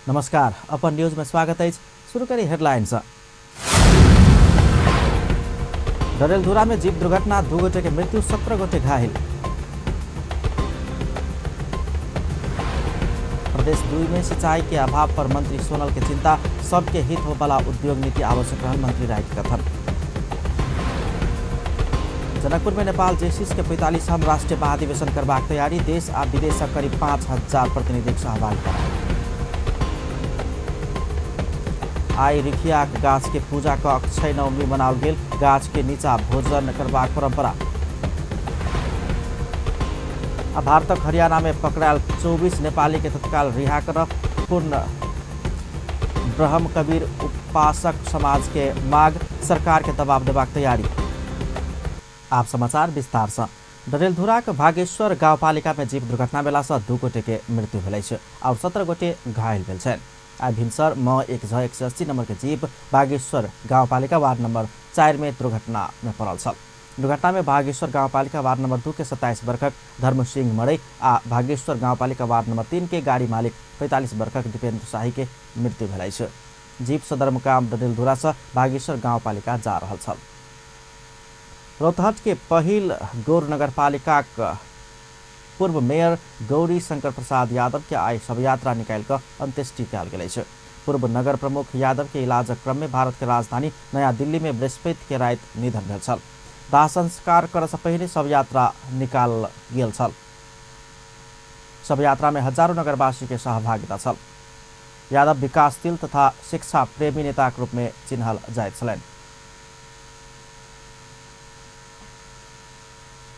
नमस्कार, अपन न्यूज में स्वागत है। शुरू करी हेडलाइंस। डरेलधुरा में जीप दुर्घटना, 2 गोटे के मृत्यु, 17 गोटे घायल। प्रदेश 2 में सिंचाई के अभाव पर मंत्री सोनल की चिंता, सबके हित हो वाला उद्योग नीति आवश्यक रहन मंत्री राय के कथन। जनकपुर में नेपाल जेसिस के 45वां राष्ट्रीय महाधिवेशन करबाक तैयारी, देश आ विदेश करीब 5000 प्रतिनिधि सहभागिता। आई रिखियाक गाछ के पूजा का अक्षय नवमी मनाओल गेल, गाछ के नीचा भोजन करबाक परंपरा। भारतक हरियाणा में पकड़ायल 24 नेपाली के तत्काल रिहा कर पूर्ण ब्रह्म कबीर उपासक समाज के माग, सरकार के दबाव देबाक तैयारी। आप समाचार विस्तार से। डरेलधुराक भागेश्वर गाउँपालिका में जीप दुर्घटना भेला से 2 गोटे के मृत्यु भेल और 17 गोटे घायल भेल छन्। आज भिनसर म 1/180 नंबर के जीप भागेश्वर गाउँपालिका वार्ड नंबर 4 में दुर्घटना में पड़ल छल। दुर्घटना में भागेश्वर गाउँपालिका वार्ड नंबर 2 के 27 वर्षक धर्मसिंह मड़ै आ भागेश्वर गाउँपालिका वार्ड नंबर 3 के गाड़ी मालिक 45 वर्षक दीपेन्द्र शाही के मृत्यु भेल छ। जीप सदरमुकाम डरेलधुरा से भागेश्वर गाउँपालिका जा रहल छल। रौतहट के पहिल गौर नगरपालिका पूर्व मेयर गौरी शंकर प्रसाद यादव के आई शव यात्रा निकाल कर अंत्येष्टि कल गेल। पूर्व नगर प्रमुख यादव के इलाज क्रम में भारत के राजधानी नया दिल्ली में बृहस्पति के रात निधन भेल छल। दाह संस्कार कर से पहले शव यात्रा निकाल गेल छल। शव यात्रा में हजारों नगरवासी के सहभागिता छल। यादव विकासशील तथा शिक्षा प्रेमी नेता के रूप में चिन्हल जाइत छलनि।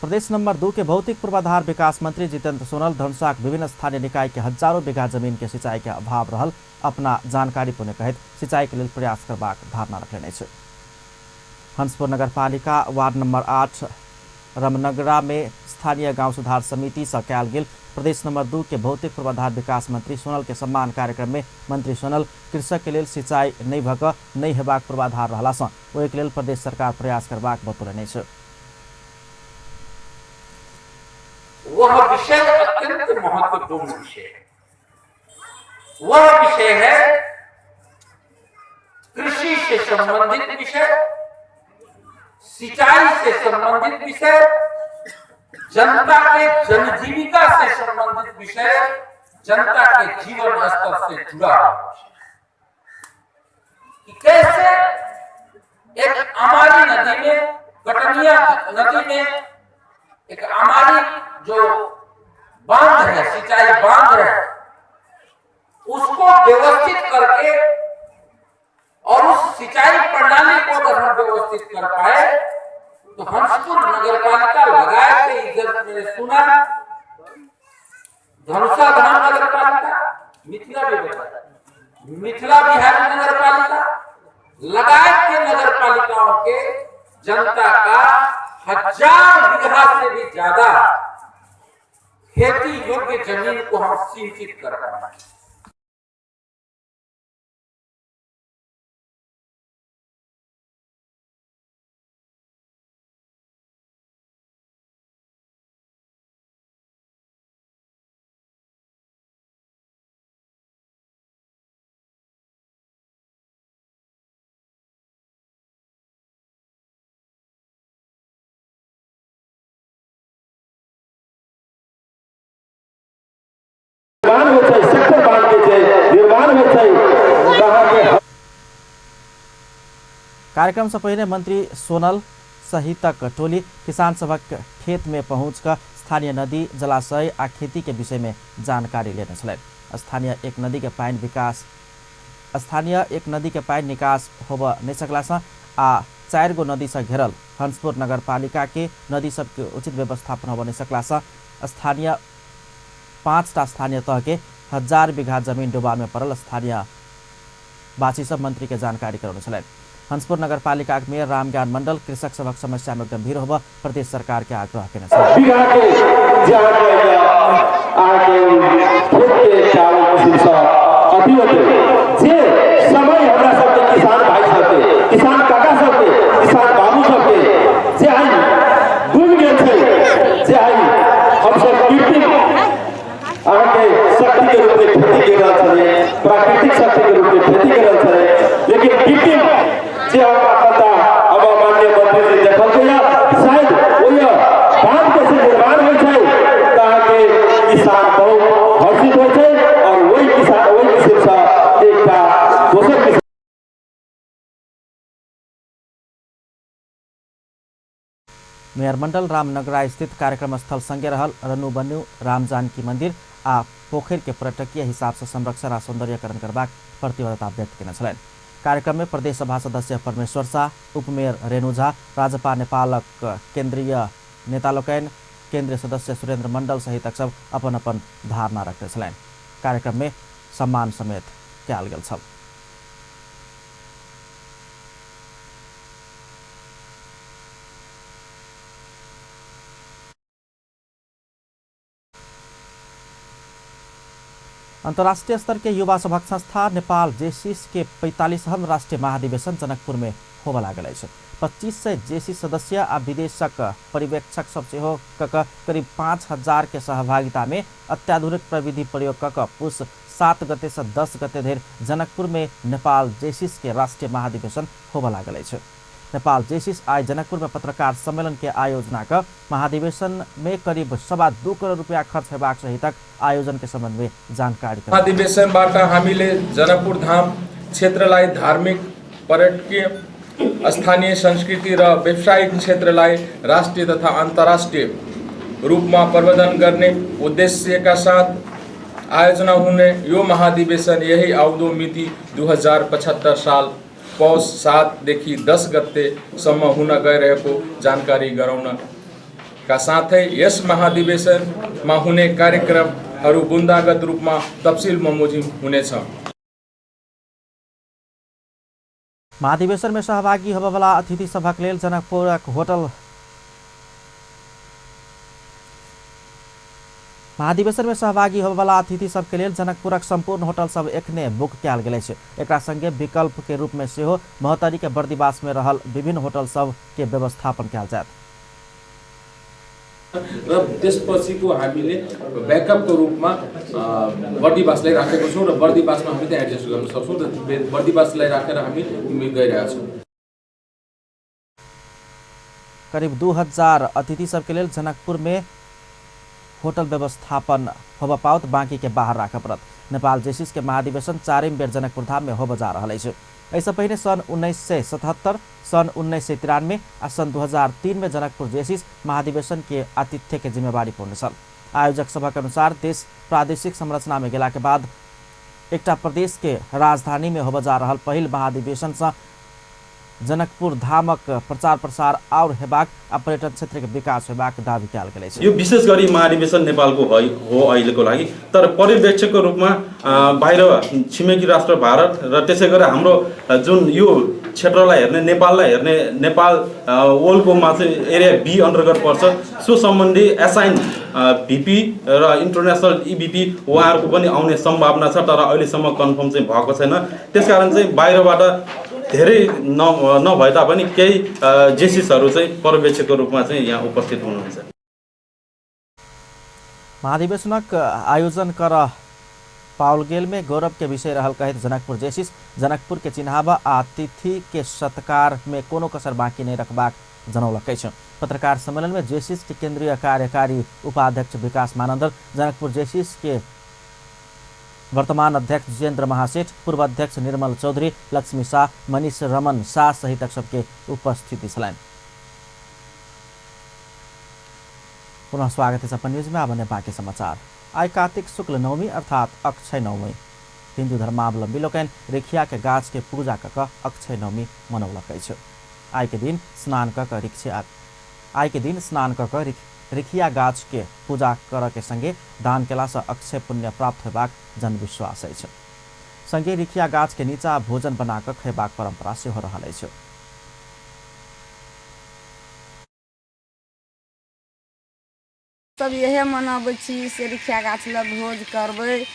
प्रदेश नंबर 2 के भौतिक पूर्वाधार विकास मंत्री जितेंद्र सोनल धनुषाक विभिन्न स्थानीय निकाय के हजारों बीघा जमीन के सिंचाई के अभाव रहल अपना जानकारी पुणे कहित सिंचाई के लिए प्रयास करबाक धारणा रखने छे। हंसपुर नगरपालिका वार्ड नंबर 8 रमनगरा में स्थानीय गांव सुधार समिति से कयल गेल प्रदेश नंबर 2 के भौतिक पूर्वाधार विकास मंत्री सोनल के सम्मान कार्यक्रम में मंत्री सोनल कृषक के लिए सिंचाई नहीं भक नहीं हेबाक पूर्वाधार रहला से ओहि के लेल प्रदेश सरकार प्रयास करबाक बतौलनि छे। वह विषय अत्यंत महत्वपूर्ण विषय है। वह विषय है कृषि से संबंधित विषय, सिंचाई से संबंधित विषय, जनता के जनजीविका से संबंधित विषय, जनता के जीवन स्तर से जुड़ा कि कैसे एक अमारी नदी में, कटनिया नदी में एक अमारी जो बांध है, सिंचाई बांध है, उसको व्यवस्थित करके और उस सिंचाई प्रणाली को अगर हम व्यवस्थित कर पाए तो हंसपुर नगरपालिका लगाए के इधर मैंने सुना धनुषा धाम नगरपालिका, मिथिला बिहार नगरपालिका लगाए के नगरपालिकाओं के जनता का 1000 बीघा से भी ज्यादा खेती योग्य जमीन को हम सिंचित कर पाए। कार्यक्रम से पहले मंत्री सोनल सहितक टोली किसान सभक खेत में पहुंचकर स्थानीय नदी, जलाशय आ खेती के विषय में जानकारी लेने छलनि। स्थानीय एक नदी के पानी निकास होब नहीं सकला से आ 4 गो नदी से घेरल हंसपुर नगरपालिका के नदी सबके उचित व्यवस्थापन होब नहीं सकला से स्थानीय 5टा स्थानीय तह के 1000 बीघा जमीन डुबान में पड़ल स्थानीय वासी सब मंत्री के जानकारी करौने छलनि। हंसपुर नगरपालिका के मेयर रामज्ञान मंडल कृषक सभक समस्या में गंभीर होब प्रदेश सरकार के आग्रह केने प्राकृतिक मेयरमण्डल रामनगरा स्थित कार्यक्रम स्थल सँगै रहल रनु राम जानकी मन्दिर आ पोखर के पर्यटकीय हिसाब से संरक्षण आ सौंदर्यकरण करबाक प्रतिबद्धता व्यक्त केने छलनि। कार्यक्रम में प्रदेश सभा सदस्य परमेश्वर शाह, उपमेयर रेणु झा, राजपा नेपालक केन्द्रीय नेता लोकनि, केन्द्रीय सदस्य सुरेन्द्र मण्डल सहित सब अपन अपन धारणा रखने छलनि। कार्यक्रम में सम्मान समेत कयल गेल छल। अंतर्राष्ट्रीय स्तर के युवा सभक संस्था नेपाल जेसिस के 45वां राष्ट्रीय महाधिवेशन जनकपुर में होबे लागल अछि। 2500 जेसिस सदस्य आ विदेशक पर्यवेक्षक सब सेहो करीब 5000 के सहभागिता में अत्याधुनिक प्रविधि प्रयोग कऽ पुस 7 गते से 10 गते धरि जनकपुर में नेपाल जेसिस के राष्ट्रीय महाधिवेशन होबे लागल अछि। नेपाल जेसिस आई जनकपुर में पत्रकार सम्मेलन के आयोजना कर महाधिवेशन में करीब 2.25 करोड़ रुपया खर्च हेबाक सहितक आयोजन के संबंध में जानकारी महाधिवेशनबाट हामीले जनकपुर धाम क्षेत्रलाई धार्मिक, पर्यटकीय, स्थानीय संस्कृति र व्यावसायिक क्षेत्रलाई राष्ट्रिय तथा अन्तर्राष्ट्रिय रूपमा प्रवर्धन गर्ने उद्देश्यका साथ आयोजना हुने यो महाधिवेशन यही आउँदो मिति 2075 साल पौष 7 देखि 10 गतेसम्म हुन गइरहेको जानकारी गराउनका साथै यस महाधिवेशनमा हुने कार्यक्रमहरू बुन्दागत रूपमा तफसिल बमोजिम हुनेछ। महाधिवेशन में सहभागी होबेवाला अतिथि सभक लेल जनकपुरक होटल महाधिवेशन में सहभागी होबेवाला अतिथि सबके लेल जनकपुरक संपूर्ण होटल सब एखने बुक कयल गेल अछि। एकरा संगे विकल्प के रूप में सेहो महोत्तरी के बर्दिवास में रहल विभिन्न होटल सब के व्यवस्थापन कयल जायत। र त्यसपछिको हामीले ब्याकअपको रूपमा बर्दिवासलाई राखेको छौँ र बर्दिवासमा हामी त्यहाँ एडजस्ट गर्न सक्छौँ र बर्दिवासलाई राखेर हामी गइरहेका छौँ। करीब 2000 अतिथि सबके लेल जनकपुर में होटल व्यवस्थापन होबे पाओत बाँकी के बाहर राख पड़त। नेपाल जेसिस के महाधिवेशन 4वीं बेर जनकपुर धाम में होबे जा रहल अछि। ऐसे पहले सन 1977, सन 1993 आ सन 2003 में जनकपुर जेसिस महाधिवेशन के आतिथ्य के जिम्मेवारी पूर्ण छल। आयोजक सभा के अनुसार देश प्रादेशिक संरचना में गेला के बाद एकटा प्रदेश के राजधानी में होबे जा रहल पहिल महाधिवेशन से जनकपुर धामक प्रचार प्रसार और हेबाक आ पर्यटन क्षेत्र के विकास हेबाक दावी कयल गेल अछि। यो विशेष गरी महाधिवेशन नेपालको हो अहिलेको लागि, तर पर्यवेक्षकको रूपमा बाहिर छिमेकी राष्ट्र भारत र त्यसै गरी हाम्रो जुन यो क्षेत्रलाई हेर्ने नेपाललाई हेर्ने नेपाल वर्ल्डकोमा चाहिँ एरिया बी अन्तर्गत पर्छ, सो सम्बन्धी एसाइन भिपी र इन्टरनेसनल इभिपी उहाँहरूको पनि आउने सम्भावना छ, तर अहिलेसम्म कन्फर्म चाहिँ भएको छैन। त्यसकारण चाहिँ बाहिरबाट धेरै नभए तापनि केही जेसिसहरू चाहिँ पर्यवेक्षकको रूपमा चाहिँ यहाँ उपस्थित हुनुहुन्छ। महाधिवेशनक आयोजन कर पाउल गेल में गौरव के विषय रहल कहित जनकपुर जेसिस जनकपुर के चिन्हावा अतिथि के सत्कार में कोनो कसर बाकी नहीं रखबाक जनौलक अछि। पत्रकार सम्मेलन में जेसिस के केंद्रीय कार्यकारी उपाध्यक्ष विकास मानन्दर, जनकपुर जेसिस के वर्तमान अध्यक्ष जितेन्द्र महासेठ, पूर्व अध्यक्ष निर्मल चौधरी, लक्ष्मी शाह, मनीष रमन शाह सहित सबके उपस्थिति छलनि। पुनः स्वागत है अपन न्यूज में। अब नेपाली समाचार। आई कार्तिक शुक्ल नवमी अर्थात अक्षय नवमी हिंदू धर्मावलंबी लोकन रिखिया के गाछ के पूजा कऽ अक्षय नवमी मनौलक अछि। आई के दिन स्नान कऽ रिखिया गाछ के पूजा कर के संगे दान केला से अक्षय पुण्य प्राप्त होबाक जनविश्वास अछि। संगे रिखिया गाछ के नीचा भोजन बना कऽ खयबाक परंपरा से हो रहल अछि। सब यह मनाबै छी से रिखिया गाछ लग भोज करबै,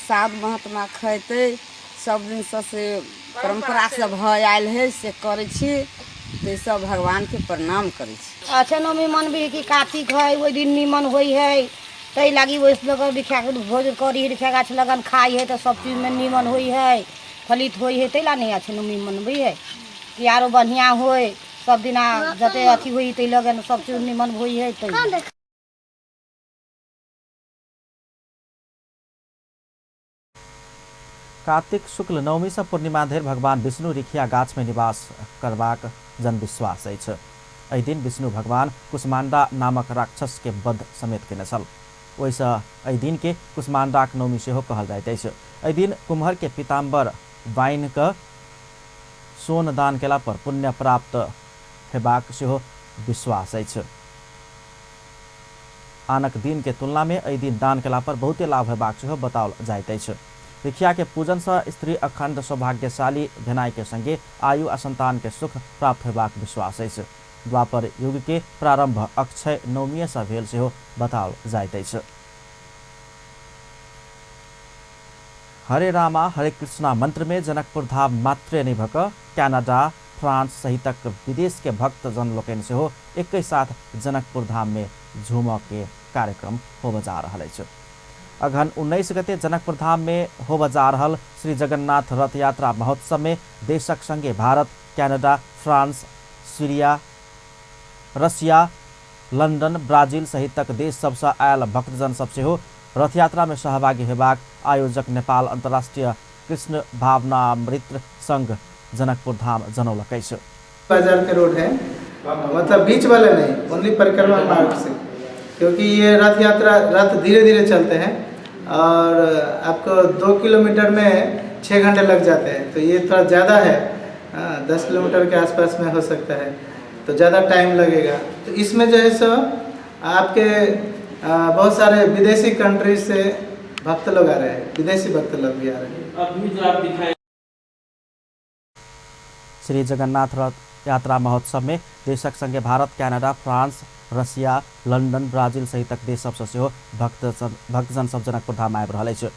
साध महात्मा खैतै, सब दिन से परंपरा से भऽ आयल है से करै छी, तो सब भगवान के प्रणाम करै छी। अक्षय नवमी मनबी कि कार्तिक है वही दिन निमन होई है, तै लागी वैसे लग रिखिया के भोज करी, रिखिया गाछ लगन खाई है तो सब चीज में निमन होई है, फलित होई है, तै ला नहीं अक्षय नवमी मनबी है कि आरो बढ़िया होय, सब दिना जते अथी होई तै लगन सब चीज निमन होई है। तै कार्तिक शुक्ल नवमी से पूर्णिमा धरि भगवान विष्णु रिखिया गाछ में निवास करबाक जनविश्वास अछि। एहि दिन विष्णु भगवान कुष्मांडा नामक राक्षस के वध समेत केने छल। ओहिसँ एहि दिन के कुष्मांडाक नवमी सेहो कहल जाइत अछि। एहि दिन कुम्हर के पीताम्बर बान्हि कऽ सोन दान केला पर पुण्य प्राप्त हेबाक सेहो विश्वास अछि। आनक दिन के तुलना में एहि दिन दान केला पर बहुते लाभ हेबाक सेहो बताओल जाइत अछि। रिखिया के पूजन से स्त्री अखंड सौभाग्यशाली भेनाइ के संगे आयु आ संतान के सुख प्राप्त हेबाक विश्वास अछि। द्वापर युग के प्रारंभ अक्षय नवमी से भेल सेहो बताओल जाइत अछि। हरे रामा हरे कृष्णा मंत्र में जनकपुर धाम मात्रे नहि भऽ कऽ कनाडा, फ्रांस सहितक विदेश के भक्त जन लोकनि सेहो एकै साथ जनकपुर धाम में झूमऽ के कार्यक्रम होबऽ जा रहल अछि। अगहन 19 गते जनकपुर धाम में होबऽ जा रहल श्री जगन्नाथ रथ यात्रा महोत्सव में देशक संगे भारत, कनाडा, फ्रांस, सीरिया, रसिया, लंदन, ब्राजील सहितक देश सबसँ आयल भक्तजन सब सेहो रथ यात्रा में सहभागी हेबाक आयोजक नेपाल अंतर्राष्ट्रीय कृष्ण भावनामृत संघ जनकपुर धाम जनौलक अछि। बाजार के रोड है, मतलब बीच वाले नहीं, ओनली परिक्रमा मार्ग से, क्योंकि ये रथ यात्रा रथ धीरे धीरे चलते हैं और आपको 2 किलोमीटर में 6 घंटे लग जाते हैं, तो ये थोड़ा ज़्यादा है। 10 किलोमीटर के आसपास में हो सकता है, तो ज़्यादा टाइम लगेगा। तो इसमें जो है सो आपके बहुत सारे विदेशी कंट्री से भक्त लोग आ रहे हैं, विदेशी भक्त लोग भी आ रहे हैं। श्री जगन्नाथ रथ यात्रा महोत्सव में देशक संगे भारत, कनाडा, फ्रांस, रसिया, लंदन, ब्राजील सहितक देश सबसँ सेहो भक्तजन सब जनकपुर धाम आबि रहल अछि।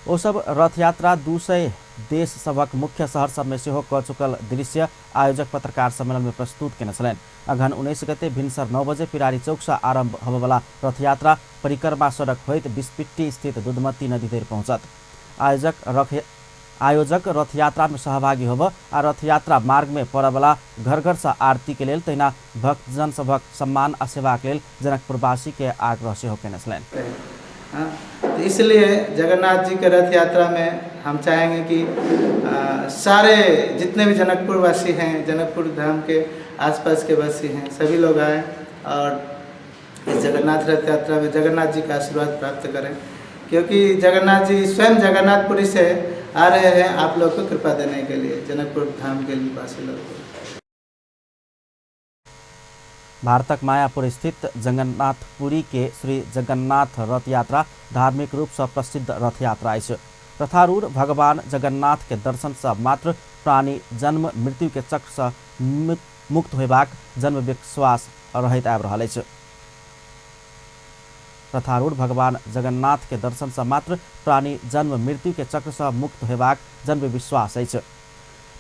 ओ सब रथ यात्रा 200 देश सभक मुख्य शहर सब में सेहो कऽ चुकल दृश्य आयोजक पत्रकार सम्मेलन में प्रस्तुत केने छलनि। अगहन 19 गते भिनसर 9 बजे पिरारी चौक से आरंभ होबयवला रथ यात्रा परिक्रमा सड़क होइत बिस्पिट्टी स्थित दुधमती नदी धरि पहुंचत। आयोजक रथ यात्रा में सहभागी होबऽ आ रथ यात्रा मार्ग में पड़यवला घर घर से आरती के लेल तहिना भक्तजन सभक सम्मान आ सेवा के लेल जनकपुरवासी के आग्रह सेहो केने छलनि। तो इसलिए जगन्नाथ जी के रथ यात्रा में हम चाहेंगे कि सारे जितने भी जनकपुर वासी हैं, जनकपुर धाम के आसपास के वासी हैं, सभी लोग आएँ और इस जगन्नाथ रथ यात्रा में जगन्नाथ जी का आशीर्वाद प्राप्त करें, क्योंकि जगन्नाथ जी स्वयं जगन्नाथपुरी से आ रहे हैं आप लोग को कृपा देने के लिए, जनकपुर धाम के वासी लोग को। भारतक मायापुर स्थित जगन्नाथपुरी के श्री जगन्नाथ रथ यात्रा धार्मिक रूप से प्रसिद्ध रथ यात्रा अछि। रथारूढ़ भगवान जगन्नाथ के दर्शन से मात्र प्राणी जन्म मृत्यु के चक्र से मुक्त होबाक जन्म विश्वास रहैत आबि रहल अछि। रथारूढ़ भगवान जगन्नाथ के दर्शन से मात्र प्राणी जन्म मृत्यु के चक्र से मुक्त होबाक जन्म विश्वास अछि।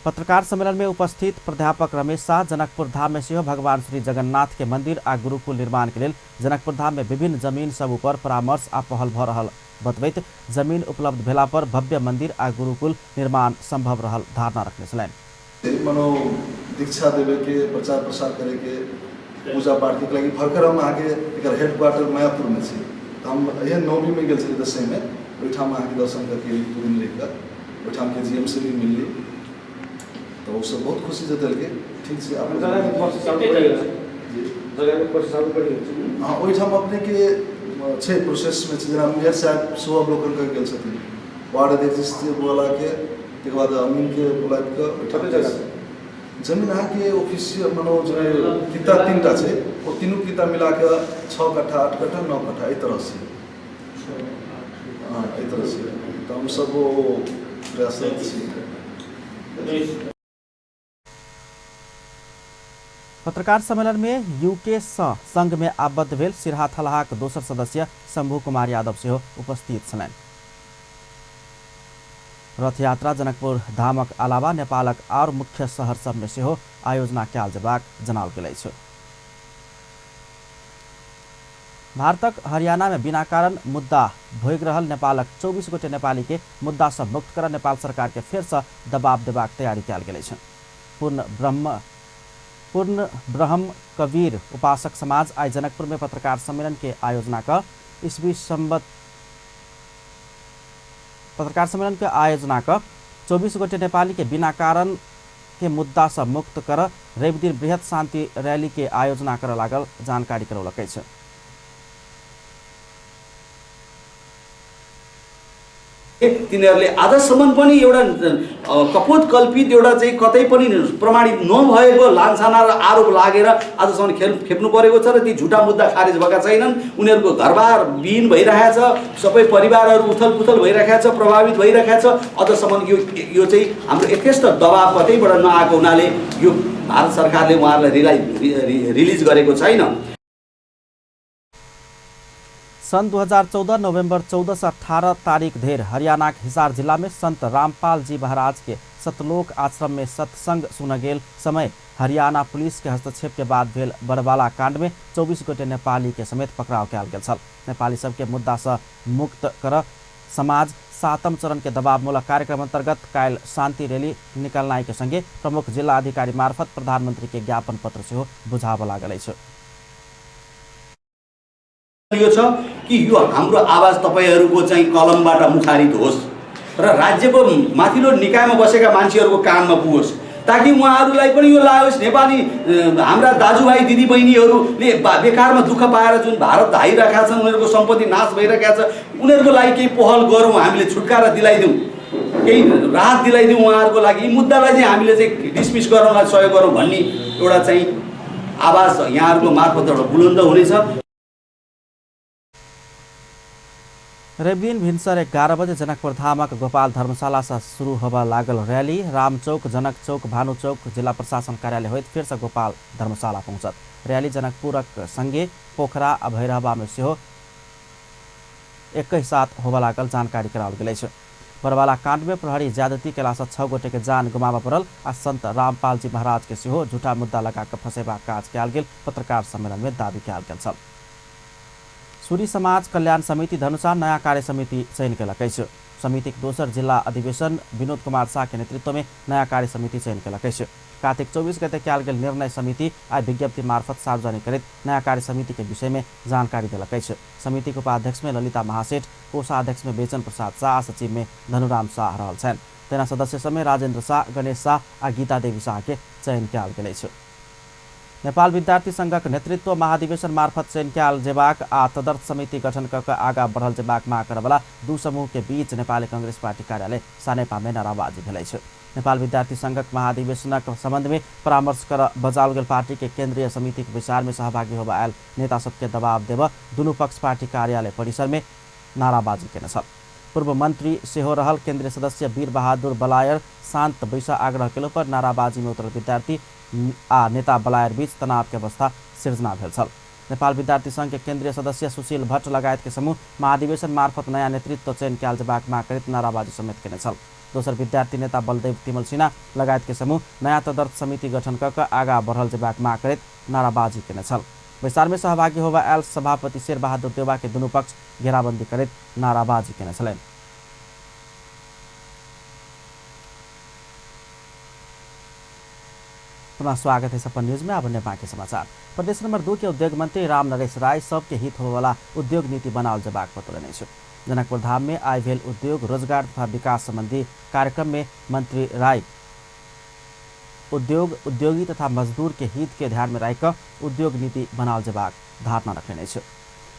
पत्रकार सम्मेलन में उपस्थित प्राध्यापक रमेश शाह जनकपुर धाम में सेहो भगवान श्री जगन्नाथ के मंदिर आ गुरुकुल निर्माण के लेल जनकपुर धाम में विभिन्न जमीन सब ऊपर परामर्श आ पहल भऽ रहल बतबैत जमीन उपलब्ध भेला पर भव्य मंदिर आ गुरुकुल निर्माण संभव रहल धारणा रखने छलनि। मनो दीक्षा देवे के प्रचार प्रसार करे के पूजा पाठ के लगी भरकर हम आगे एकर हेडक्वार्टर मायापुर में छी, तो हम एहन नवमी में गेल छली दसवीं में, ओहिठाम अहाँके दर्शन करके 2 दिन रहि कऽ ओहिठाम के जीएम से भी मिलली, तो सब बहुत खुशी जतेलकै। ठीक छै, हाँ ओहिठाम अपने के छै प्रोसेस में छै, जेना मेयर साहब सेहो अवलोकन कर गेल छथिन, वार्ड अध्यक्ष बोला के तकर बाद अमीन के बुला के जमीन अहाँके ऑफिसियल मनो जो किता 3टा छै, ओ तीनों किता मिला के 6 कट्ठा 8 कट्ठा 9 कट्ठा एहि तरह से, हाँ एहि तरह से, तो हम सब प्रयासरत छी। पत्रकार सम्मेलन में यूके संघ में आबद्ध भेल सिरहा थलहाक दोसर सदस्य शंभू कुमार यादव सेहो उपस्थित छलनि। रथ यात्रा जनकपुर धामक अलावा नेपालक और मुख्य शहर सब में सेहो आयोजना कयल जेबाक जनाओल गेल अछि। भारतक हरियाणा में बिना कारण मुद्दा भोगि रहल नेपालक 24 गोटे नेपाली के मुद्दा से मुक्त कर नेपाल सरकार के फेर से दबाव देबाक तैयारी कयल गेल अछि। पूर्ण ब्रह्म कबीर उपासक समाज आज जनकपुर में पत्रकार सम्मेलन के आयोजना का पत्रकार सम्मेलन के आयोजना का 24 गोटे नेपाली के बिना कारण के मुद्दा से मुक्त कर रवि दिन बृहत शान्ति रैली के आयोजना कर लागल जानकारी करौलकै छ। तिनीहरूले आजसम्म पनि एउटा कपोत कल्पित एउटा चाहिँ कतै पनि प्रमाणित नभएको लान्छना र आरोप लागेर आजसम्म खेप्नु परेको छ र ती झुटा मुद्दा खारेज भएका छैनन्। उनीहरूको घरबार विहीन भइरहेछ, सबै परिवारहरू उथलपुथल भइरहेको छ, प्रभावित भइरहेको छ। अझसम्म यो चाहिँ हाम्रो यथेष्ट दबाब कतैबाट नआएको हुनाले यो भारत सरकारले उहाँहरूलाई रिलिज गरेको छैन। सन् 2014 नवंबर 14 से 18 तारीख धेर हरियाणा के हिसार जिला में संत रामपाल जी महाराज के सतलोक आश्रम में सत्संग सुन गेल समय हरियाणा पुलिस के हस्तक्षेप के बाद भेल बरवाला कांड में 24 गोटे नेपाली के समेत पकड़ाव कयल गेल छल। नेपाली सबके मुद्दा से मुक्त कर समाज 7म चरण के दबावमूलक कार्यक्रम अंतर्गत कायल शान्ति रैली निकालनाई के संगे प्रमुख जिला अधिकारी मार्फत प्रधानमंत्री के ज्ञापन पत्र सेहो बुझाव लागल छ। यो छ कि यो हाम्रो आवाज तपाईहरूको चाहिँ कलमबाट मुखारित होस् र राज्यको माथिल्लो निकायमा बसेका मान्छेहरूको कानमा पुगोस्, ताकि उहाँहरूलाई पनि यो लागोस् नेपाली हाम्रा दाजुभाइ दिदीबहिनीहरूले बेकारमा दुःख पाएर जुन भारत धाइरहेका छन्, उनीहरूको सम्पत्ति नाश भइरहेका छ, उनीहरूको लागि केही पहल गरौँ, हामीले छुटकारा दिलाइदिउँ, केही राहत दिलाइदिउँ उहाँहरूको लागि। यी मुद्दालाई चाहिँ हामीले चाहिँ डिसमिस गर्नलाई सहयोग गरौँ भन्ने एउटा चाहिँ आवाज यहाँहरूको मार्फतबाट बुलन्द हुनेछ। रविदिन भिनसर 11 बजे जनकपुर धामक गोपाल धर्मशाला से शुरू होबा लागल रैली रामचौक, जनक चौक, भानु चौक जिला प्रशासन कार्यालय होइत फिर से गोपाल धर्मशाला पहुंचत। रैली जनकपुरक संगे पोखरा आ भैरहवा में सेहो एक साथ होबा लागल जानकारी कराओल गेल छ। बरवाला कांड में प्रहरी ज्यादती केला से 6 गोटे के जान गुमावा पड़ल आ संत रामपाल जी महाराज के सेहो झूठा मुद्दा लगा के फंसेबा काज कयल गेल पत्रकार सम्मेलन में दावी कयल गेल छल। सूरी समाज कल्याण समिति धनुषा नया कार्य समिति चयन केलकै छ। समिति के दोसर जिला अधिवेशन विनोद कुमार शाह के नेतृत्व में नया कार्य समिति चयन केलकै छ। कार्तिक 24 गते कयल गेल निर्णय समिति आ विज्ञप्ति मार्फत सार्वजनिक करैत नया कार्य समिति के विषय में जानकारी दिलकै छ। समिति के उपाध्यक्ष में ललिता महासेठ, कोषाध्यक्ष में बेचन प्रसाद शाह, सचिव में धनुराम शाह रहल छन्। तेना सदस्य समय राजेन्द्र शाह, गणेश शाह आ गीता देवी शाह के चयन कयल गेल छ। नेपाल विद्यार्थी संघक नेतृत्व महाधिवेशन मार्फत चयन कयल जेबाक आ तदर्थ समिति गठन कऽ आगा बढ़ल जेबाक माग करवला दू समूह के बीच नेपाली कांग्रेस पार्टी कार्यालय सानेपा में नाराबाजी भेलै छ। नेपाल विद्यार्थी संघक महाधिवेशनक संबंध में परामर्श कर बजाओल गेल पार्टी के केंद्रीय समिति के विचार में सहभागी होबा आयल नेता सबके दबाव देव दुनू पक्ष पार्टी कार्यालय परिसर में नाराबाजी केने छल। पूर्व मंत्री सेहो रहल केंद्रीय सदस्य वीर बहादुर बलायर शांत बैसा आग्रह केलो पर नाराबाजी में उतरल विद्यार्थी आ नेता बलायर बीच तनाव के अवस्था सिर्जना भेल छल। नेपाल विद्यार्थी संघ के केंद्रीय सदस्य सुशील भट्ट लगायत के समूह महाधिवेशन मार्फत नया नेतृत्व चयन कयल जेबाक माग करैत नाराबाजी समेत केने छल। दोसर विद्यार्थी नेता बलदेव तिमल सिन्हा लगायत के समूह नया तदर्थ समिति गठन कऽ आगा बढ़ल जेबाक माग करैत नाराबाजी केने छल। बैसार में सहभागी होबा आयल सभापति शेर बहादुर देवा के दुनू पक्ष घेराबंदी करैत नाराबाजी केने छलनि। पुनः स्वागत है सपन न्यूज में। अब नेपाल के समाचार। प्रदेश नंबर 2 के उद्योग मंत्री राम नरेश राय सबके हित होवाला उद्योग नीति बनाओल जेबाक बतौलनि छ। जनकपुर धाम में आइ भेल उद्योग रोजगार तथा विकास संबंधी कार्यक्रम में मंत्री राय उद्योग, उद्योगी तथा मजदूर के हित के ध्यान में राखिकऽ उद्योग नीति बनाओल जेबाक धारणा रखने छ।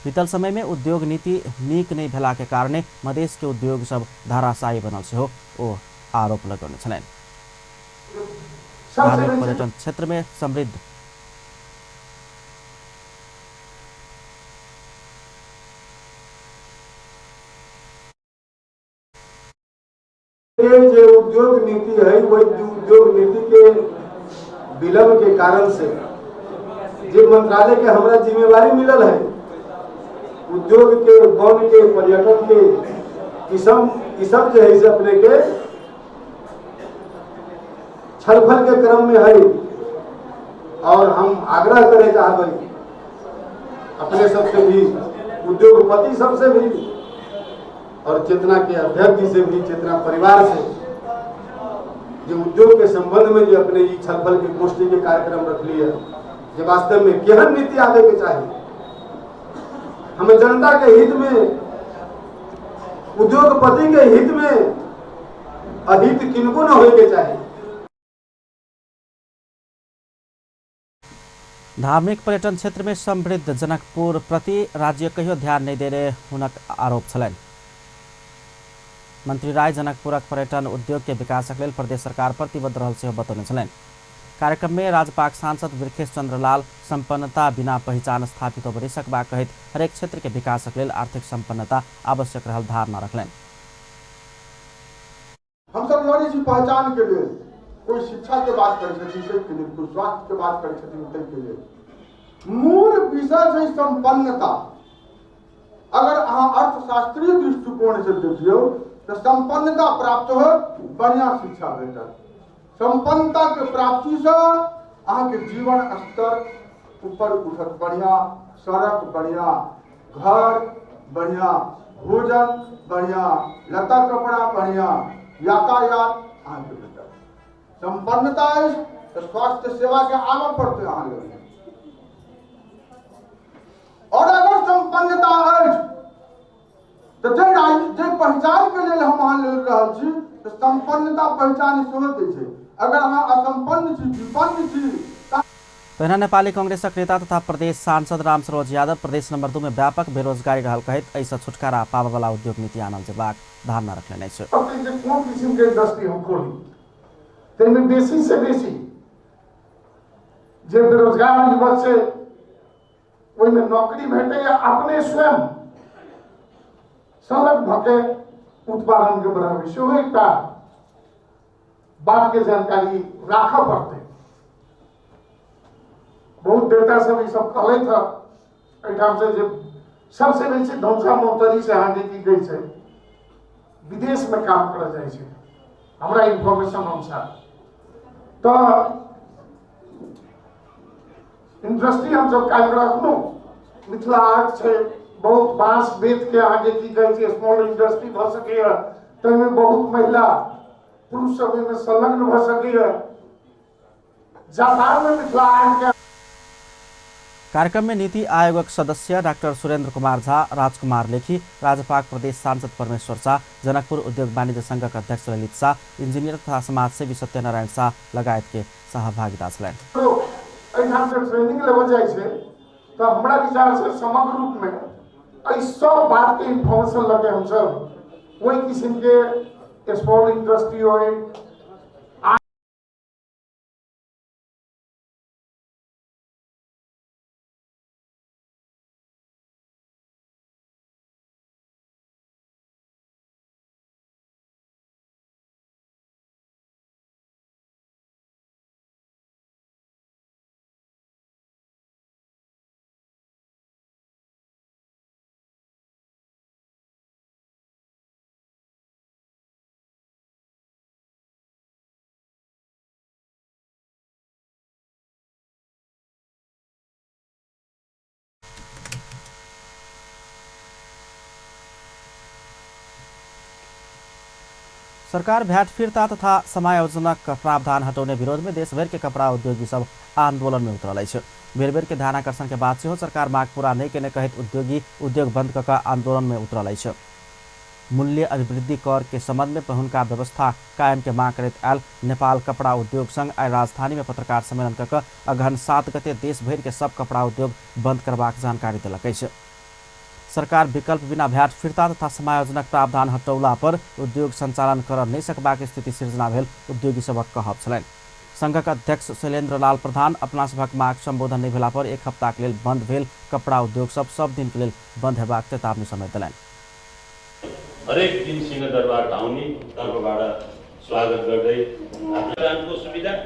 बीतल समय में उद्योग नीति नीक नहीं भेला के कारणे मधेश के उद्योग सब धराशायी बनल सेहो ओ आरोप लगौने छलनि। धार्मिक पर्यटन क्षेत्र में समृद्ध जो उद्योग नीति है वही उद्योग नीति के विलंब के कारण से जो मंत्रालय के हमारा जिम्मेवारी मिलल है उद्योग के, वन के, पर्यटन के ई सब जो है अपने के छलफल के क्रम में है। और हम आग्रह करे चाहबे अपने सबसे भी, उद्योगपति सबसे भी और चेतना के अध्यक्ष से भी, चेतना परिवार से जो उद्योग के संबंध में जो अपने ये छलफल की गोष्ठी के कार्यक्रम रख लिया जो वास्तव में केहन नीति आवे के चाहिए। हमें जनता के हित में, उद्योगपति के हित में अहित किनको न होए के चाहिए। धार्मिक पर्यटन क्षेत्र में समृद्ध जनकपुर प्रति राज्य कहियो ध्यान नहीं दे रहे हुनक आरोप छलैन। मंत्री राय जनकपुरक पर्यटन उद्योग के विकासक लेल प्रदेश सरकार प्रतिबद्ध रहल सेहो बतौने छलैन। कार्यक्रम में राजपाक सांसद बिरखेश चंद्र लाल संपन्नता बिना पहचान स्थापित हो सकबा कहित हरेक क्षेत्र के विकासक लेल आर्थिक संपन्नता आवश्यक रहल धारणा रखलैन। हम सब जानी छी पहचान के लिए कोई शिक्षा के बात करे छथिन के लिए, कोई स्वास्थ्य के बात करे छथिन के लिए। मूल विषय है संपन्नता। अगर अहाँ अर्थशास्त्रीय दृष्टिकोण से देखियो तो संपन्नता प्राप्त हो बढ़िया शिक्षा भेटत। संपन्नता के प्राप्ति से अहाँ के जीवन स्तर ऊपर उठत, बढ़िया सड़क बढ़िया, घर बढ़िया, भोजन बढ़िया, लता कपड़ा बढ़िया, यातायात अहाँ के भेटत। संपन्नता है तो स्वास्थ्य सेवा के आगे पड़ते अहाँ लोग। और अगर संपन्नता है तो जे पहचान के लिए हम अहाँ ले रहल छी तो संपन्नता पहचान सेहो दै छै। अगर अहाँ असंपन्न छी, विपन्न छी। पहिना नेपाली कांग्रेसक नेता तथा प्रदेश सांसद राम सरोज यादव प्रदेश नंबर 2 में व्यापक बेरोजगारी रहल कहैत ऐसा छुटकारा पाबय वाला उद्योग नीति आनल जेबाक धारणा रखने छै। कोन किसिम के इंडस्ट्री हम खोली ताहिमे बेसी से बेसी जे बेरोजगार युवक छै ओहिमे नौकरी भेटे या अपने स्वयं सड़क भके उत्पादन के बढ़ावे सेहो एकटा बात के जानकारी राखऽ पड़तै। बहुत डेटा सब ई सब कहले था एठाम से जे सबसे बेसी धौसा मोहतरी से आगे की गई छै विदेश में काम कर जाए छै हमरा इन्फॉर्मेशन अनुसार। तो इंडस्ट्री हम सब कायम रखनु, मिथिला आर्ट छै, बहुत बांस बेच के आगे की गई छै स्मॉल इंडस्ट्री भ सकैया, ताहिमे बहुत महिला पुरुष सब में संलग्न भ सकैया। जापान में मिथिला आर्ट के कार्यक्रम में नीति आयोगक सदस्य डाक्टर सुरेंद्र कुमार झा, राजकुमार लेखी, राजपाक प्रदेश सांसद परमेश्वर शाह, जनकपुर उद्योग वाणिज्य संघका अध्यक्ष ललित शाह, इंजीनियर तथा समाजसेवी सत्यनारायण शाह लगायत के सहभागिता छलैन। एठाम से ट्रेनिंग लेवल जाय छै तो हमरा विचार से समग्र रूप में एहि सब बात के इन्फॉर्मेशन लगे हम सब वही किस्म के स्मॉल इंडस्ट्री होय सरकार भ्याट फिर्ता तथा समायोजनक प्रावधान हटाउने विरोध में देशभर के कपड़ा उद्योगी सब आंदोलन में उतरल अछि। बेर बेर के ध्यानाकर्षण के बाद से सरकार माग पूरा नहीं केने कहत उद्योगी उद्योग बंद कऽ आंदोलन में उतरल अछि। मूल्य अभिवृद्धि कर के संबंध में पहिनुका व्यवस्था कायम के मांग करैत आयल नेपाल कपड़ा उद्योग संघ आइ राजधानी में पत्रकार सम्मेलन कऽ अगहन 7 गते देश भर के सब कपड़ा उद्योग बंद करबाक जानकारी देलक अछि। सरकार विकल्प बिना भ्याट फिर्ता तथा समायोजनक प्रावधान हटौला पर उद्योग संचालन कर नहीं सकबाक स्थिति सिर्जना भेल उद्योगी सबक कहब छलैन। संघक अध्यक्ष शैलेन्द्र लाल प्रधान अपना सभक माग संबोधन नहीं भेला पर 1 हफ्ता के लेल बंद भेल कपड़ा उद्योग सब दिन के लेल बंद हेबाक चेतावनी समय देलैन। हरेक दिन सिंहदरबार आउने तर्फबाट स्वागत गर्दै आन्दोलनको सुविधा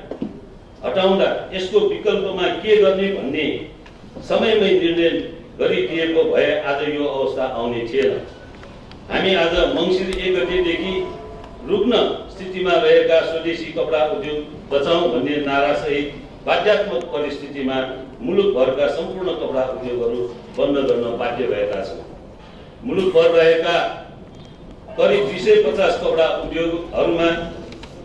हटाउँदा यसको विकल्पमा के गर्ने भन्ने समयमै निर्णय गरिदिएको भए आज यो अवस्था आउने थिएन। हामी आज मङ्सिर 1 गतेदेखि रुग्न स्थितिमा रहेका स्वदेशी कपडा उद्योग बचाउँ भन्ने नारासहित बाध्यात्मक परिस्थितिमा मुलुकभरका सम्पूर्ण कपडा उद्योगहरू बन्द गर्न बाध्य भएका छौँ। मुलुकभर रहेका करिब 250 कपडा उद्योगहरूमा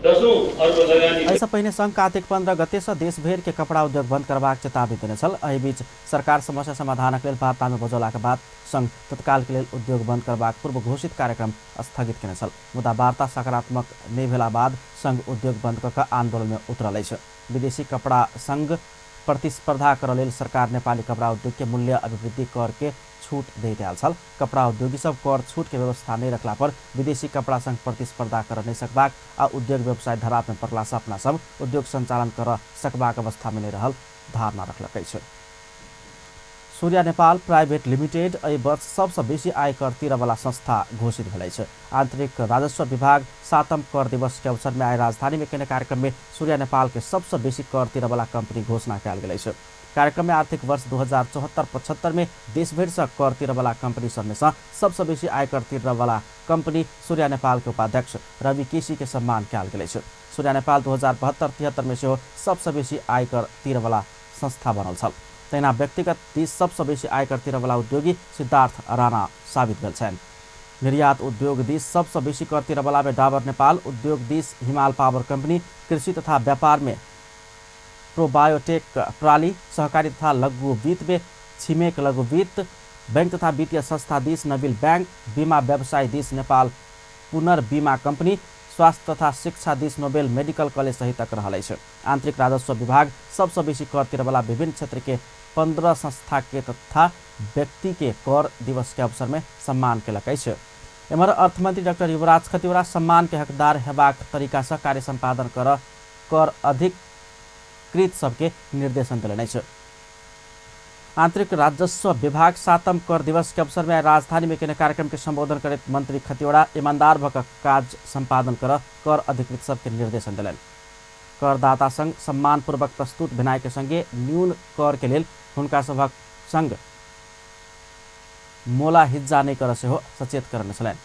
ऐसा पहिने संघ कार्तिक 15 गते से देश भर के कपड़ा उद्योग बंद करबाक चेतावनी देने छल। एहि बीच सरकार समस्या समाधानक लेल वार्ता में बजौलाक बाद संघ तत्काल के लेल उद्योग बंद करबाक पूर्व घोषित कार्यक्रम स्थगित केने छल। मुदा वार्ता सकारात्मक नहीं भेला बाद संघ उद्योग बंद कऽ आंदोलन में उतरल अछि। विदेशी कपड़ा संघ प्रतिस्पर्धा कर लेल सरकार नेपाली कपड़ा उद्योग के मूल्य अभिवृद्धि कर के छूट दे दियाल छल। कपड़ा उद्योगी सब कर छूट के व्यवस्था नहीं रखला पर विदेशी कपड़ा संग प्रतिस्पर्धा कर नहीं सकबाक आ उद्योग व्यवसाय धराप में पड़ला से अपना सब उद्योग संचालन कर सकबाक अवस्था में नहीं रहल धारणा रखलकै छ। सूर्या नेपाल प्राइवेट लिमिटेड एहि वर्ष सबसे बेसी आयकर तिरवाला संस्था घोषित भेलै छ। आंतरिक राजस्व विभाग 7म कर दिवस के अवसर में आए राजधानी में केने कार्यक्रम में सूर्या नेपाल के सबसे बेसी कर तिरवाला कंपनी घोषणा कयल गेलै छ। कार्यक्रम में आर्थिक वर्ष 2074-75 में देशभर से कर तिरवाला कंपनी सब में सबसे बेसी आयकर तिरवाला कंपनी सूर्या नेपाल के उपाध्यक्ष रवि केसी के सम्मान कयल गेलै छ। सूर्या नेपाल 2072-73 में से सबसे बेसी आयकर तिरवाला संस्था बनल छल। तैना व्यक्तिगत दिस सबसे बेसी आयकर तिरवाला उद्योगी सिद्धार्थ राणा साबित भेल छन्। निर्यात उद्योग दिस सबसे बेसी कर तिरवाला में डाबर नेपाल, उद्योग दिस हिमाल पावर कंपनी, कृषि तथा व्यापार में प्रोबायोटेक प्रणाली, सहकारी तथा लघु वित्त में छिमेक लघु वित्त, बैंक तथा वित्तीय संस्था दिस नबिल बैंक, बीमा व्यवसाय दिस नेपाल पुनर्बीमा कंपनी, स्वास्थ्य तथा शिक्षा दिस नोबेल मेडिकल कॉलेज सहित तक रहलै छ। आंतरिक राजस्व विभाग सबसे बेसी कर तिरवाला विभिन्न क्षेत्र के 15 संस्था के तथा व्यक्ति के कर दिवस के अवसर में सम्मान केलकै छ। एमहर अर्थमंत्री डाक्टर युवराज खतिवड़ा सम्मान के हकदार हेबाक तरीका से कार्य संपादन कर अधिकृत सबके निर्देशन दिलनै छ। आंतरिक राजस्व विभाग 7म कर दिवस के अवसर में राजधानी में केने कार्यक्रम के संबोधन करते मंत्री खतिवड़ा ईमानदार भक कार्य संपादन कर अधिकृत सबके निर्देशन दिलन। करदाता संग सम्मानपूर्वक प्रस्तुत भिनाई के संगे न्यून कर के लेल हुनका सभक संग मोला हिज्जा नहीं कर से हो सचेत करने छलैन।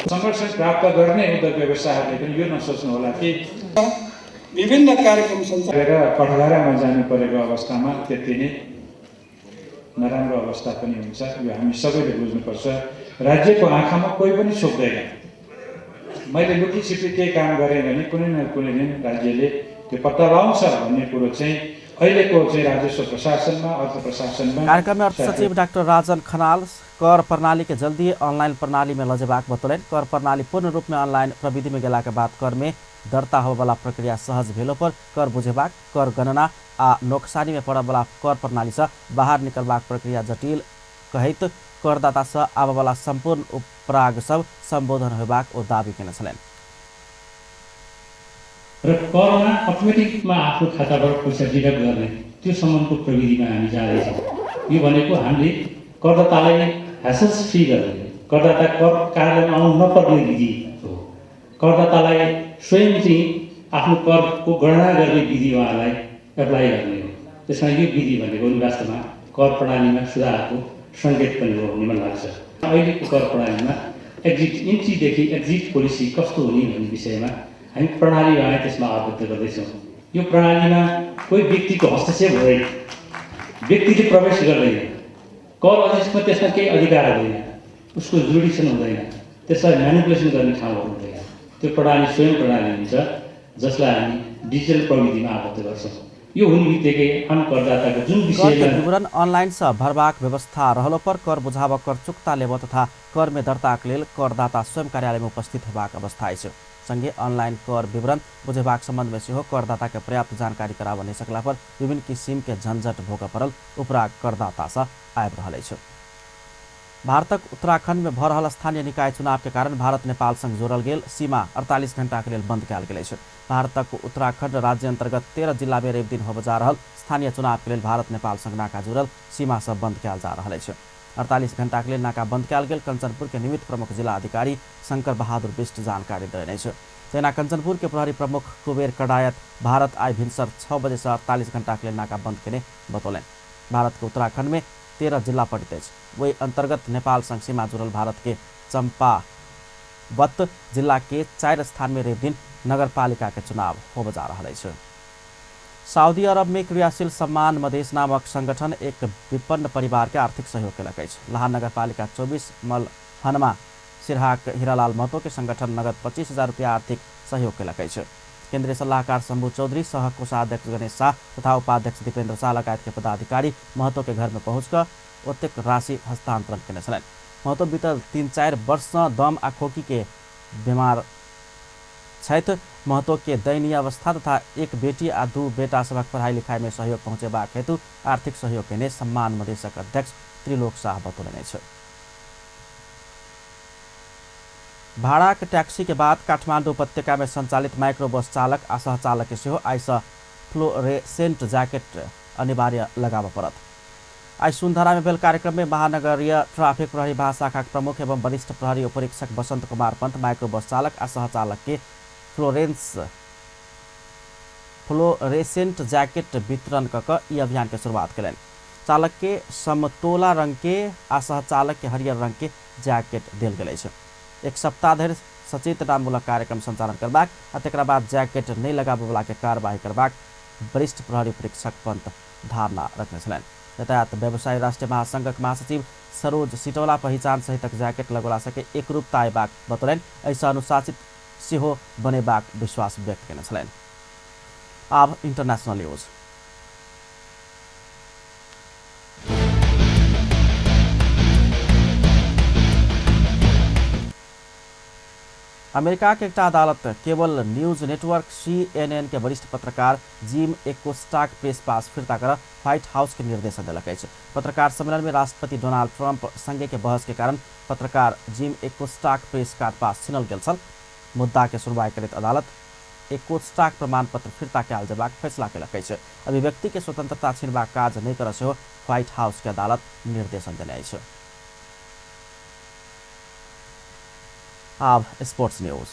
संघर्ष प्राप्त गर्ने उद्योग व्यवसायहरूले पनि यो नसोच्नु होला कि विभिन्न कार्यक्रम सञ्चालन कठघरामा जानु परेको अवस्थामा त्यति नै नराम्रो अवस्था पनि हुन्छ। यो हामी सबैले बुझ्नुपर्छ। राज्यको आँखामा कोही पनि छोप्दैन। मैले लुकी छिपी केही काम गरेँ भने कुनै न कुनै दिन राज्यले त्यो पत्ता लगाउँछ भन्ने कुरो चाहिँ अहिलेको चाहिँ राजस्व प्रशासनमा अर्थ प्रशासनमा। कार्यक्रम में अर्थ सचिव डाक्टर राजन खनाल कर प्रणाली के जल्दी ऑनलाइन प्रणाली में लजेबाक बतौलन। कर प्रणाली पूर्ण रूप में ऑनलाइन प्रविधि में गेला के बाद कर में दर्ता हो वाला प्रक्रिया सहज भेलो पर कर बुझेबाक, कर गणना आ नोकसानी में पड़े वाला कर प्रणाली से बाहर निकलबाक प्रक्रिया जटिल कहैत करदाता से आब वाला संपूर्ण उपराग सब संबोधन होबाक ओ दावी केने छलैन। र करमा अटोमेटिकमा आफ्नो खाताबाट पैसा डिडक्ट गर्ने त्यो सम्बन्धको प्रविधिमा हामी जाँदैछौँ। यो भनेको हामीले करदातालाई ह्यासल्स फ्री गर्ने, करदाता कर कार्यालयमा आउनु नपर्ने विधि हो। करदातालाई स्वयं चाहिँ आफ्नो करको गणना गर्ने विधि उहाँलाई एप्लाई गर्ने हो। त्यसमा यो विधि भनेको वास्तवमा कर प्रणालीमा सुधारको सङ्केत पनि हो भन्ने मलाई लाग्छ। अहिलेको कर प्रणालीमा इन्ट्रीदेखि एक्जिट पोलिसी कस्तो हुने भन्ने विषयमा हामी प्रणालीमा त्यसमा आबद्ध गर्दैछौँ। यो प्रणालीमा कोही व्यक्तिको हस्तक्षेप हुँदैन, व्यक्तिले प्रवेश गर्दैन, कर अफिसमा त्यसमा केही अधिकार हुँदैन, उसको जुडिसन हुँदैन, त्यसलाई म्यानिपुलेसन गर्ने ठाउँहरू हुँदैन। त्यो प्रणाली स्वयं प्रणाली हुन्छ जसलाई हामी डिजिटल प्रविधिमा आबद्ध गर्छौँ। यो हुने बित्तिकै आम करदाताको जुन विषयमा विवरण ऑनलाइन से भरबाक व्यवस्था रहलो पर कर बुझाव, कर चुक्ता लेब तथा कर में दर्ताक लेल करदाता स्वयं कार्यालय में उपस्थित हेबाक अवस्था अछि। संगे ऑनलाइन कर विवरण बुझेबाक संबंध में सेहो करदाता के पर्याप्त जानकारी कराब नहीं सकला पर विभिन्न किसिम के झंझट भोग पड़ल उपराग करदाता से आबि रहल अछि। भारतक उत्तराखंड में भऽ रहल स्थानीय निकाय चुनाव के कारण भारत नेपाल संग जोड़ल गेल सीमा 48 घंटा के लेल बंद कयल गेल अछि। भारतक उत्तराखंड राज्य अंतर्गत 13 जिला में रवि दिन होब जा रहल स्थानीय चुनाव के लेल भारत नेपाल संग नाका जुड़ल सीमा सब बंद कयल जा रहल अछि। 48 घंटा के लिए नाका बंद कयल गेल कंचनपुर के निमित्त प्रमुख जिला अधिकारी शंकर बहादुर बिष्ट जानकारी देने छ। तेना कंचनपुर के प्रहरी प्रमुख कुबेर कडायत भारत आइ भिनसर 6 बजे से 48 घंटा के लिए नाका बंद केने बतौलन। भारत के उत्तराखंड में 13 जिला पड़ित अछि। वही अंतर्गत नेपाल संग सीमा जुड़ल भारत के चंपावत जिला के 4 स्थान में रवि दिन नगर पालिका के चुनाव होब जा रहल अछि। सऊदी अरब में क्रियाशील सम्मान मधेश नामक संगठन एक विपन्न परिवार के आर्थिक सहयोग केलक अछि। लाहा नगर पालिका 24 मलहनमा सिरहाक हीरालाल महतो के संगठन नगद 25,000 रुपया आर्थिक सहयोग केलक अछि। केंद्रीय सलाहकार शंभू चौधरी, सह कोषाध्यक्ष गणेश शाह तथा उपाध्यक्ष दीपेंद्र शाह लगायत के पदाधिकारी महतो के घर में पहुंचकर ओतेक राशि हस्तांतरण केने छलनि। महतो बीतल 3-4 वर्ष से दम आ खोकी के बीमार छैत महतो के दयनीय अवस्था तथा एक बेटी आ 2 बेटा सबक पढ़ाई लिखाई में सहयोग पहुँचेबाक हेतु आर्थिक सहयोग केने सम्मान मधेसक अध्यक्ष त्रिलोक शाह बतौलनि छ। भाड़ा के टैक्सी के बाद काठमाडौँ उपत्यका में संचालित माइक्रो बस चालक आ सहचालक के सेहो आइस फ्लोरेसेंट जैकेट अनिवार्य लगाव परत। आज सुनधरा में भेल कार्यक्रम में महानगरीय ट्राफिक प्रहरी महाशाखा प्रमुख एवं वरिष्ठ प्रहरी उपरीक्षक बसंत कुमार पंत माइक्रो बस चालक आ सहचालक के फ्लोरेसेंट जैकेट वितरण कऽ ई अभियान के शुरुआत करें। चालक के समतोला रंग के आ सहचालक के हरियर रंग के जैकेट दिल गए। एक सप्ताह धरि सचेतनामूलक कार्यक्रम संचालन करबाक आ तकरा बाद जैकेट नहीं लगाबैवला के कार्रवाई करबाक वरिष्ठ प्रहरी परीक्षक पंत धारणा रखने छलनि। यातायात व्यवसायी राष्ट्रीय महासंघक महासचिव सरोज सिटौला पहिचान सहितक जैकेट लगौला सके एकरूपता अयबाक बतौलनि। ऐसा अनुशासित सेहो बनेबाक विश्वास व्यक्त केने छलनि। अब इंटरनेशनल न्यूज। अमेरिका के एक अदालत केबल न्यूज नेटवर्क CNN के वरिष्ठ पत्रकार जिम एकोस्टाक प्रेस पास फिर्ता कर व्हाइट हाउस के निर्देशन दिलक अछि। पत्रकार सम्मेलन में राष्ट्रपति डोनाल्ड ट्रंप संगे के बहस के कारण पत्रकार जिम एकोस्टाक प्रेस कार्ड पास छीनल गेल छल। मुद्दा के सुनवाई करैत अदालत एकोस्टाक प्रमाण पत्र फिर्ता कयल जेबाक फैसला केलक अछि। अभिव्यक्ति के स्वतंत्रता छीनबाक काज नहि करऽ सेहो व्हाइट हाउस के अदालत निर्देशन देने अछि। अब स्पोर्ट्स न्यूज।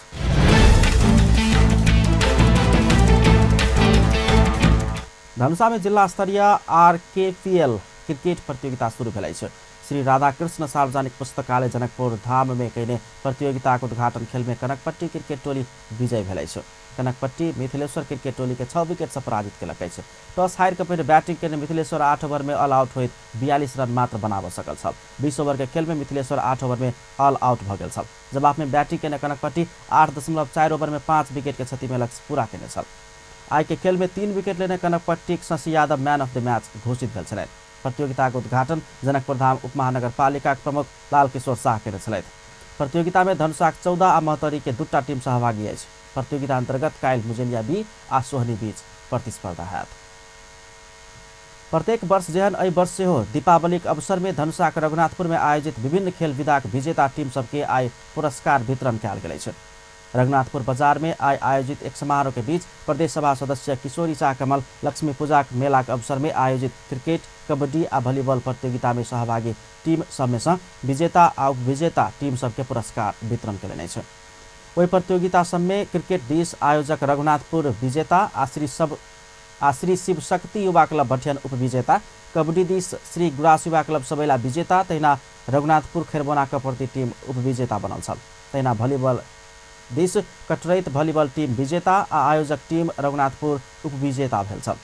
धनुषा में जिला स्तरीय RKPL क्रिकेट प्रतियोगिता शुरू भेल छै। श्री राधाकृष्ण सार्वजनिक पुस्तकालय जनकपुर धाम में कईने प्रतियोगिता के उद्घाटन खेल में कनकपट्टी क्रिकेट टोली विजय भेल छै। कनकपट्टी मिथिलेश्वर क्रिकेट टोली के 6 विकेट से पराजित केलक अछि। टॉस हारि के पहले बैटिंग केने मिथिलेश्वर 8 ओवर में ऑल आउट होइत 42 रन मात्र बनाब सकल छल। 20 ओवर के खेल में मिथिलेश्वर 8 ओवर में ऑल आउट भ गेल छल। जवाब में बैटिंग केने कनकपट्टी 8.4 ओवर में 5 विकेट के क्षति में लक्ष्य पूरा केने छल। आई के खेल में 3 विकेट लेने Kanakpatti Shashi Yadav man of the match घोषित भेल छलथि। प्रतियोगिता के उद्घाटन जनकपुर धाम उपमहानगरपालिका के प्रमुख लाल किशोर शाह केने छलथि। प्रतियोगिता में धनुषाक 14 आ महतरी के 2टा टीम सहभागी अछि। प्रतियोगिता अंतर्गत कायल मुजेलिया बी आ सोहनी बीच प्रतिस्पर्धा हैत। प्रत्येक वर्ष जेहन एहि वर्ष सेहो दीपावलीक अवसर में धनुषाक रघुनाथपुर में आयोजित विभिन्न खेल विधाक विजेता टीम सबके आइ पुरस्कार वितरण कयल गेल अछि। रघुनाथपुर बाजार में आइ आयोजित एक समारोह के बीच प्रदेश सभा सदस्य किशोरी शाह कमल लक्ष्मी पूजा मेला के अवसर में आयोजित क्रिकेट, कबड्डी आ वॉलीबॉल प्रतियोगिता में सहभागी टीम सब में से विजेता आ उपविजेता टीम सबके पुरस्कार वितरण कयलनि अछि। वही प्रतियोगिता सब में क्रिकेट दिश आयोजक रघुनाथपुर विजेता आ श्री शिव शक्ति युवा क्लब भटियान उपविजेता, कबड्डी दिश श्री गुरास युवा क्लब सबैला विजेता, तहिना रघुनाथपुर खैरबोना कपड़ती टीम उपविजेता बनल छल। तहिना वॉलीबॉल दिश कटरैत वॉलीबॉल टीम विजेता आ आयोजक टीम रघुनाथपुर उपविजेता भेल छल।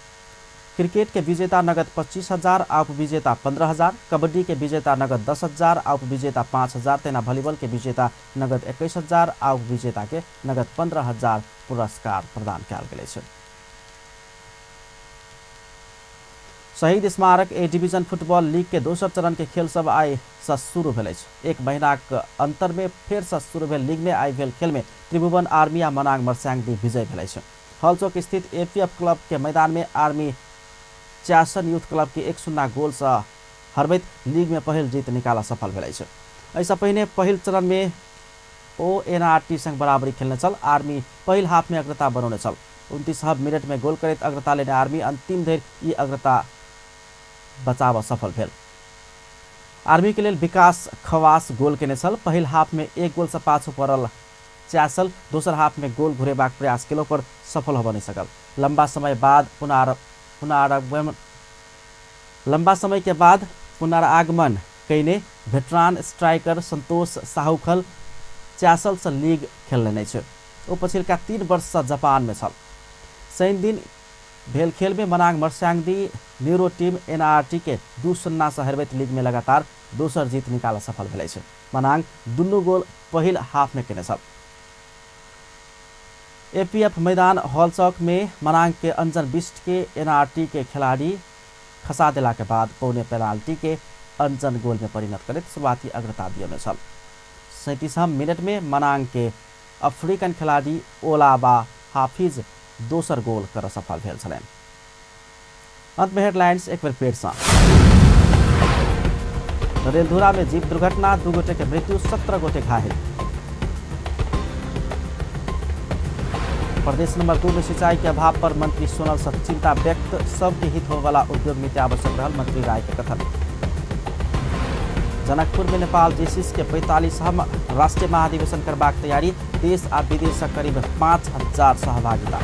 क्रिकेट के विजेता नगद 25,000 आ उपविजेता 15,000, कबड्डी के विजेता नगद 10,000 आ उपविजेता 5,000, तहिना वॉलीबॉल के विजेता नगद 21,000 आ उपविजेता के नगद 15,000 पुरस्कार प्रदान कयल गेल अछि। शहीद स्मारक ए डिवीजन फुटबॉल लीग के दोसर चरण के खेल सब आइ से शुरू भेल अछि। 1 महीनाक अंतर में फेर से शुरू भेल लीग में आइ भेल खेल में त्रिभुवन आर्मी आ मनाङ मर्स्याङ्दी विजय भेल अछि। हलचौक स्थित APF क्लब के मैदान में आर्मी च्यासन यूथ क्लब के 1-0 गोल से हरबैत लीग में पहिल जीत निकाला सफल भेल अछि। ऐसा पहिने पहिल चरण में ONRT संग बराबरी खेलने चल आर्मी पहिल हाफ में अग्रता बनौने चल। 29 मिनट में गोल करैत अग्रता लेने आर्मी अंतिम धरि ई अग्रता बचाव सफल भेल। आर्मी के लिए विकास खवास गोल केने छल। पहिल हाफ में 1 गोल से पाछू पड़ल च्यासल दोसर हाफ में गोल घुरेबाक प्रयास केलो पर सफल होबऽ नहीं सकल। लंबा समय के बाद पुनरागमन कईने वेटरान स्ट्राइकर संतोष साहुखल च्यासल से लीग खेलने नहीं छै। ओ पछिलका 3 वर्ष से जापान में छल। शनि दिन भेल खेल में Manang Marsyangdi neuro team NRT के 2-0 से हरबैत लीग में लगातार दोसर जीत निकाला सफल भेल छै। मनाङ दुनू गोल पहिल हाफ में केने छल। APF मैदान हॉलचौक में मनाङ के अंजन बिष्ट के NRT के खिलाड़ी खसा देला के बाद पौने पेनाल्टी के अंजन गोल में परिणत करैत शुरुआती अग्रता दिए में छल। 37 मिनट में मनाङ के अफ्रीकन खिलाड़ी ओलाबा हाफिज दोसर गोल कर सफल भेल छलनि। अंत में हेडलाइंस एक बेर फेरसँ। रेलधुरा में जीप दुर्घटना, 2 गोटे के मृत्यु, 17 गोटे घायल। प्रदेश नंबर 2 में सिंचाई के अभाव पर मंत्री सोनल सत चिंता व्यक्त, सबके हित हो वाला उद्योग नीति आवश्यक रहल मंत्री राय के कथन। जनकपुर में नेपाल जेसिस के 45वां राष्ट्रीय महाधिवेशन करबाक तैयारी, देश आ विदेशक करीब 5000 सहभागिता।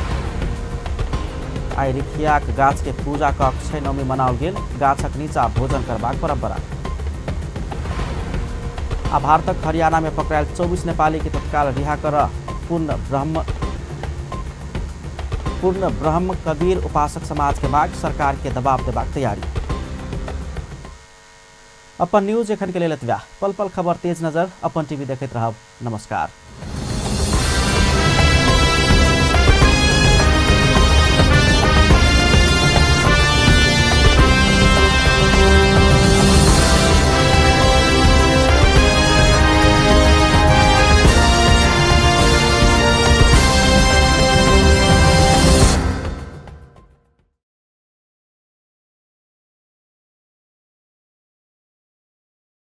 आई रिखियाक गाछ के पूजा क अक्षय नवमी मनाओल गेल, गाछक नीचा भोजन करबाक परंपरा। आ भारतक हरियाणा में पकड़ायल 24 नेपाली के तत्काल रिहा कर पूर्ण ब्रह्म कबीर उपासक समाज के माग, सरकार के दबाव देबाक तैयारी। अपन न्यूज एखन के लेल एतबा। पल पल खबर तेज नजर अपन टीवी देखैत रहब। नमस्कार।